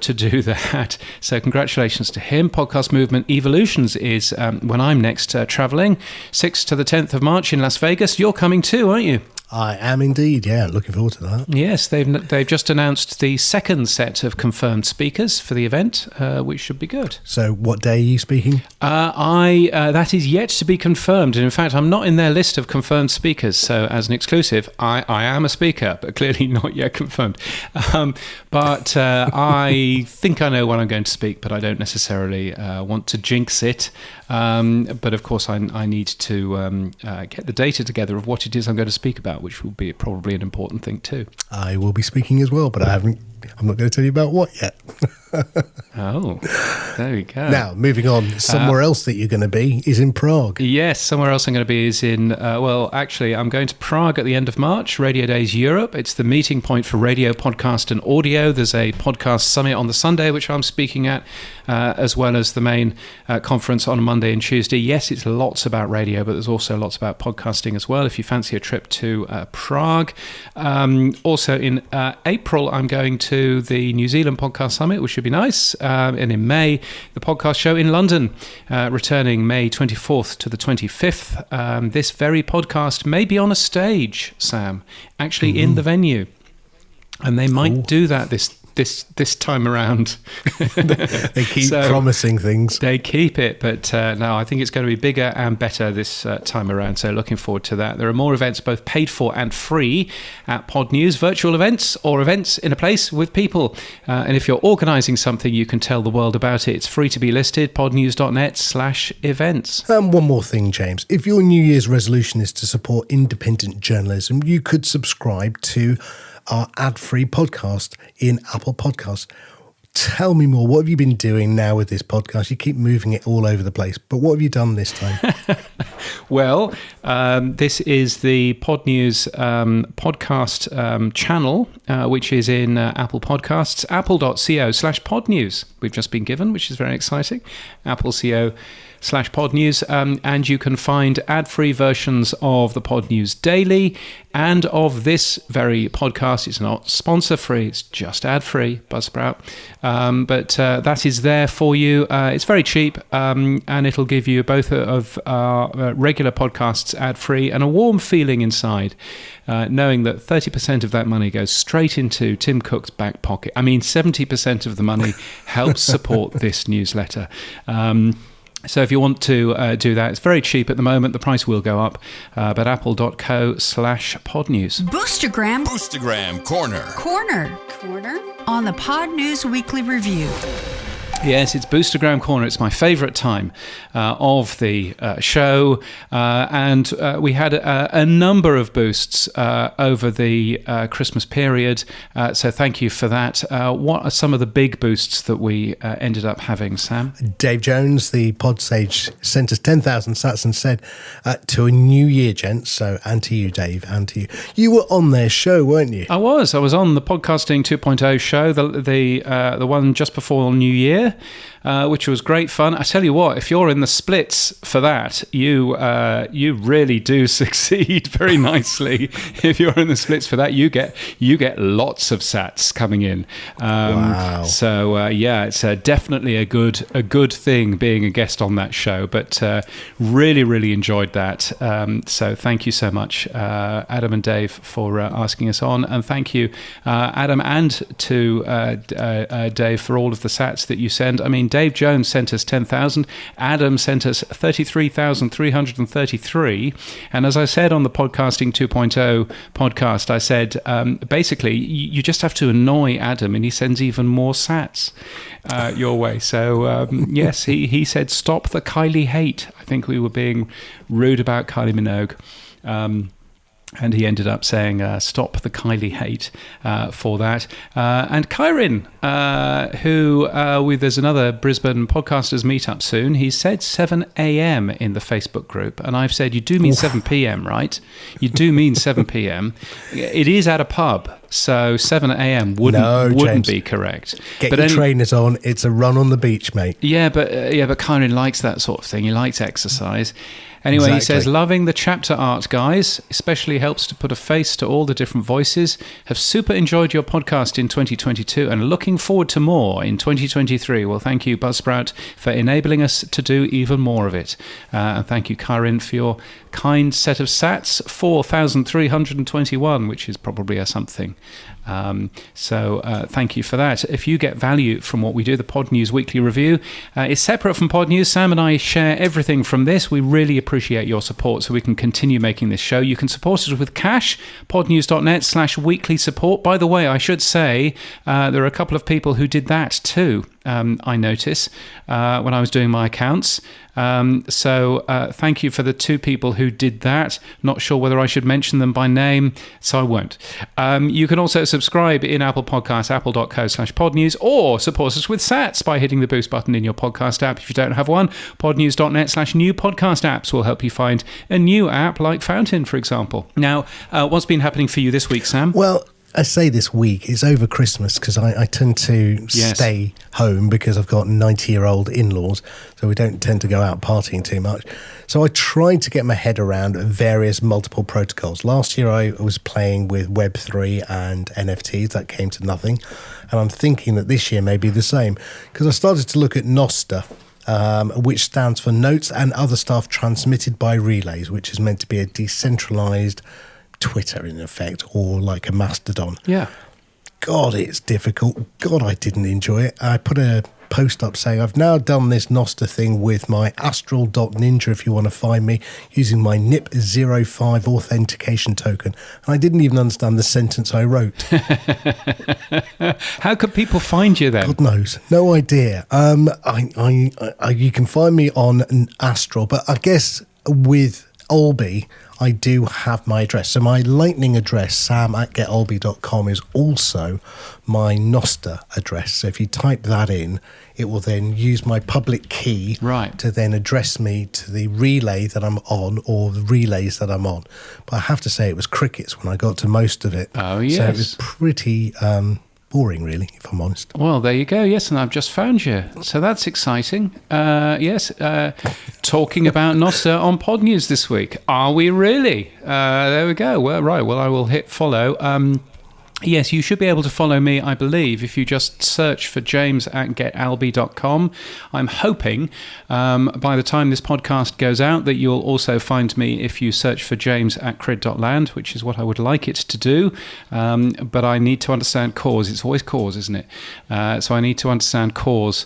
to do that. So congratulations to him. Podcast Movement Evolutions is when I'm next traveling, 6th to the 10th of March in Las Vegas. You're coming too, aren't you? I am indeed, yeah. Looking forward to that. Yes, they've just announced the second set of confirmed speakers for the event, which should be good. So what day are you speaking? That is yet to be confirmed. And in fact, I'm not in their list of confirmed speakers. So as an exclusive, I am a speaker, but clearly not yet confirmed. But I think I know when I'm going to speak, but I don't necessarily want to jinx it. But of course, I need to get the data together of what it is I'm going to speak about, which will be probably an important thing too. I will be speaking as well, but I'm not going to tell you about what yet. Oh, there we go. Now, moving on, somewhere else that you're going to be is in Prague. Yes, somewhere else I'm going to be is in, actually, I'm going to Prague at the end of March, Radio Days Europe. It's the meeting point for radio, podcast and audio. There's a podcast summit on the Sunday, which I'm speaking at, as well as the main conference on Monday and Tuesday. Yes, it's lots about radio, but there's also lots about podcasting as well, if you fancy a trip to Prague. Also in April, I'm going to the New Zealand Podcast Summit, which should be nice. And in May, the podcast show in London, returning May 24th to the 25th. This very podcast may be on a stage, Sam, actually in the venue. And they might do that this time around. They keep promising things. They keep it, but no, I think it's going to be bigger and better this time around. So looking forward to that. There are more events, both paid for and free, at Podnews, virtual events or events in a place with people. And if you're organising something, you can tell the world about it. It's free to be listed, podnews.net/events. One more thing, James. If your New Year's resolution is to support independent journalism, you could subscribe to our ad-free podcast in Apple Podcasts. Tell me more. What have you been doing now with this podcast? You keep moving it all over the place, but what have you done this time? Well, this is the Podnews podcast channel, which is in Apple Podcasts, apple.co/podnews. We've just been given, which is very exciting. apple.co/podnews, and you can find ad-free versions of the Podnews Daily and of this very podcast. It's not sponsor-free, it's just ad-free, Buzzsprout. But that is there for you. It's very cheap, and it'll give you both of our regular podcasts ad-free and a warm feeling inside, knowing that 30% of that money goes straight into Tim Cook's back pocket. I mean, 70% of the money helps support this newsletter. So if you want to do that, it's very cheap at the moment. The price will go up, but apple.co/podnews. Boostagram Corner on the Podnews Weekly Review. Yes, it's Boostagram Corner. It's my favourite time of the show. And we had a number of boosts over the Christmas period. So thank you for that. What are some of the big boosts that we ended up having, Sam? Dave Jones, the pod sage, sent us 10,000 sats and said, to a new year, gents. So, and to you, Dave, and to you. You were on their show, weren't you? I was on the Podcasting 2.0 show, the one just before New Year. Which was great fun. I tell you what, if you're in the splits for that, you really do succeed very nicely. If you're in the splits for that, you get lots of sats coming in. Wow. So it's definitely a good thing being a guest on that show. But really enjoyed that. So thank you so much, Adam and Dave, for asking us on, and thank you, Adam, and to Dave for all of the sats that you send. I mean, Dave Jones sent us 10,000. Adam sent us 33,333. And as I said on the Podcasting 2.0 podcast, I said, basically, you just have to annoy Adam and he sends even more sats your way. So, yes, he said, stop the Kylie hate. I think we were being rude about Kylie Minogue. And he ended up saying, stop the Kylie hate for that. And Kyrin, who there's another Brisbane Podcasters meetup soon, he said 7 a.m. in the Facebook group. And I've said, you do mean 7 p.m., right? You do mean 7 p.m. It is at a pub. So 7 a.m. wouldn't be correct. Get your trainers on. It's a run on the beach, mate. Yeah, but Kyrin likes that sort of thing. He likes exercise. Anyway, Exactly. He says, loving the chapter art, guys. Especially helps to put a face to all the different voices. Have super enjoyed your podcast in 2022 and looking forward to more in 2023. Well, thank you, Buzzsprout, for enabling us to do even more of it. And thank you, Kyrin, for your kind set of sats, 4,321, which is probably a something. So thank you for that. If you get value from what we do, the Podnews Weekly Review is separate from Podnews. Sam and I share everything from this. We really appreciate your support so we can continue making this show. You can support us with cash, podnews.net/weekly support. By the way, I should say there are a couple of people who did that too. I notice when I was doing my accounts. So thank you for the two people who did that. Not sure whether I should mention them by name, so I won't. You can also subscribe in Apple Podcasts, apple.co/podnews, or support us with sats by hitting the boost button in your podcast app. If you don't have one, podnews.net/new podcast apps will help you find a new app like Fountain, for example. Now, what's been happening for you this week, Sam? Well, I say this week, it's over Christmas because I tend to stay home because I've got 90-year-old in-laws, so we don't tend to go out partying too much. So I tried to get my head around various multiple protocols. Last year I was playing with Web3 and NFTs. That came to nothing. And I'm thinking that this year may be the same because I started to look at Noster, which stands for Notes and Other Stuff Transmitted by Relays, which is meant to be a decentralized Twitter in effect, or like a Mastodon. Yeah. God, it's difficult. God, I didn't enjoy it. I put a post up saying I've now done this Noster thing with my astral.ninja if you want to find me, using my NIP05 authentication token. And I didn't even understand the sentence I wrote. How could people find you then? God knows. No idea. You can find me on Astral, but I guess with Olby, I do have my address. So my lightning address, sam@getolby.com, is also my Noster address. So if you type that in, it will then use my public key to then address me to the relay that I'm on, or the relays that I'm on. But I have to say it was crickets when I got to most of it. Oh, yes. So it was pretty boring, really, if I'm honest. Well, there you go. Yes, and I've just found you. So that's exciting. Talking about Noster on Podnews this week. Are we really? There we go. Well, right. Well, I will hit follow. Yes, you should be able to follow me, I believe, if you just search for James at getalby.com. I'm hoping by the time this podcast goes out that you'll also find me if you search for James at Crid.land, which is what I would like it to do. But I need to understand cause. It's always cause, isn't it? So I need to understand cause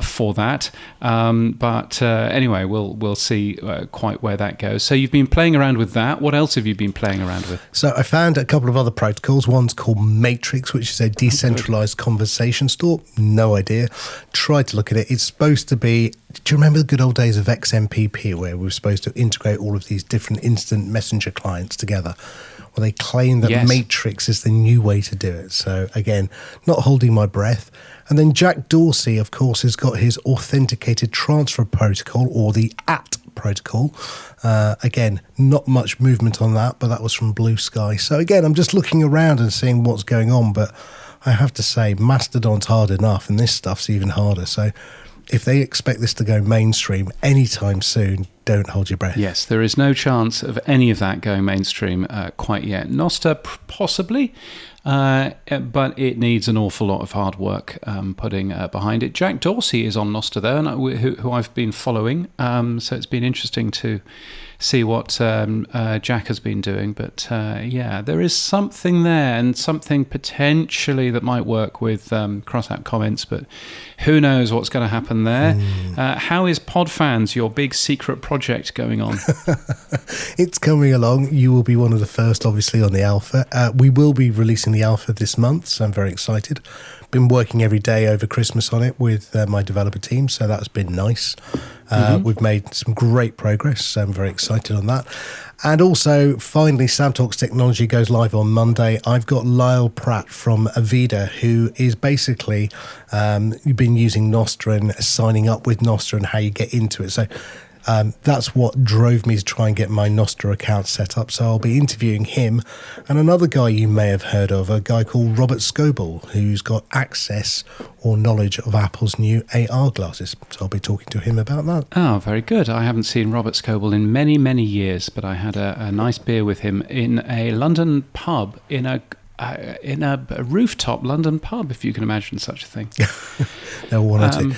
for that. But anyway, we'll see quite where that goes. So you've been playing around with that. What else have you been playing around with? So I found a couple of other protocols. One's called Matrix, which is a decentralized conversation store. No idea. Tried to look at it. It's supposed to be, do you remember the good old days of XMPP where we were supposed to integrate all of these different instant messenger clients together? Well, they claim that Yes. Matrix is the new way to do it. So again, not holding my breath. And then Jack Dorsey, of course, has got his authenticated transfer protocol, or the AT protocol. Again, not much movement on that, but that was from Blue Sky. So again, I'm just looking around and seeing what's going on, but I have to say Mastodon's hard enough and this stuff's even harder. So if they expect this to go mainstream anytime soon, don't hold your breath. Yes, there is no chance of any of that going mainstream quite yet. Nostr, possibly, but it needs an awful lot of hard work putting behind it. Jack Dorsey is on Nostr, though, and who I've been following, so it's been interesting to see what Jack has been doing. But yeah, there is something there, and something potentially that might work with cross-app comments, but who knows what's going to happen there. How is Podfans, your big secret project, going on? It's coming along. You will be one of the first, obviously, on the alpha. We will be releasing the alpha this month, so I'm very excited. Been working every day over Christmas on it with my developer team, so that's been nice. We've made some great progress, so I'm very excited on that. And also, finally, Sam Talks Technology goes live on Monday. I've got Lyle Pratt from Avida, who is basically been using Nostr and signing up with Nostr and how you get into it. So that's what drove me to try and get my Nostr account set up. So I'll be interviewing him and another guy you may have heard of, a guy called Robert Scoble, who's got access or knowledge of Apple's new AR glasses. So I'll be talking to him about that. Oh, very good. I haven't seen Robert Scoble in many, many years, but I had a nice beer with him in a London pub, in a rooftop London pub, if you can imagine such a thing. No one or two.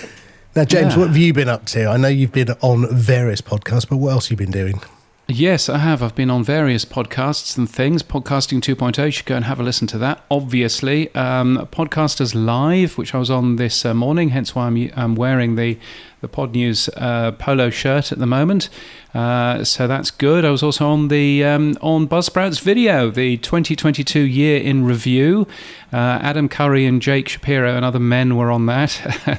Now, James, what have you been up to? I know you've been on various podcasts, but what else have you been doing? Yes, I have. I've been on various podcasts and things. Podcasting 2.0, you should go and have a listen to that, obviously. Podcasters Live, which I was on this morning, hence why I'm wearing the Podnews polo shirt at the moment. So that's good. I was also on the on Buzzsprout's video, the 2022 year in review. Adam Curry and Jake Shapiro and other men were on that,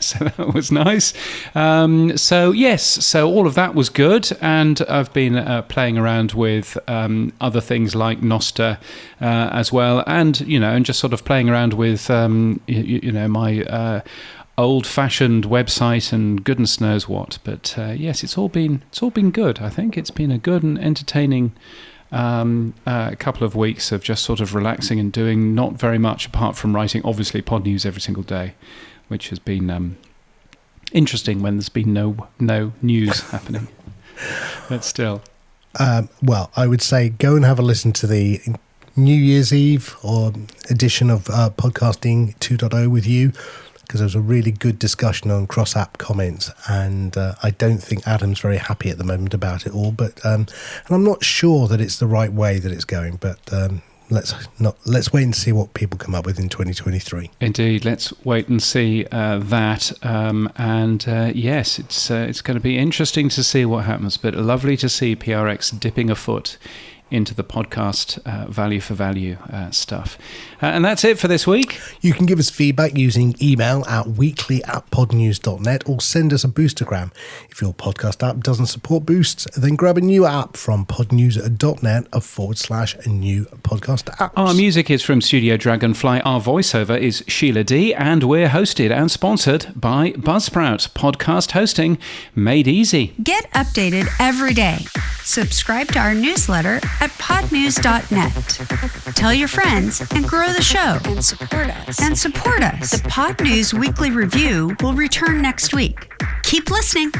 so that was nice. So yes, so all of that was good, and I've been playing around with other things like Nostr as well, and and just sort of playing around with my old-fashioned website and goodness knows what. But yes, it's all been good. I think it's been a good and entertaining a couple of weeks of just sort of relaxing and doing not very much apart from writing, obviously, Podnews every single day, which has been interesting when there's been no news happening. But still. Well, I would say go and have a listen to the New Year's Eve or edition of Podcasting 2.0 with you, because there was a really good discussion on cross-app comments, and I don't think Adam's very happy at the moment about it all. But and I'm not sure that it's the right way that it's going. But let's wait and see what people come up with in 2023. Indeed, let's wait and see that. Yes, it's going to be interesting to see what happens. But lovely to see PRX dipping a foot into the podcast value for value stuff. And that's it for this week. You can give us feedback using email at weekly@podnews.net or send us a Boostagram. If your podcast app doesn't support Boosts, then grab a new app from podnews.net/new podcast apps. Our music is from Studio Dragonfly. Our voiceover is Sheila D. And we're hosted and sponsored by Buzzsprout. Podcast hosting made easy. Get updated every day. Subscribe to our newsletter at podnews.net. Tell your friends and grow the show. And support us. The Podnews Weekly Review will return next week. Keep listening.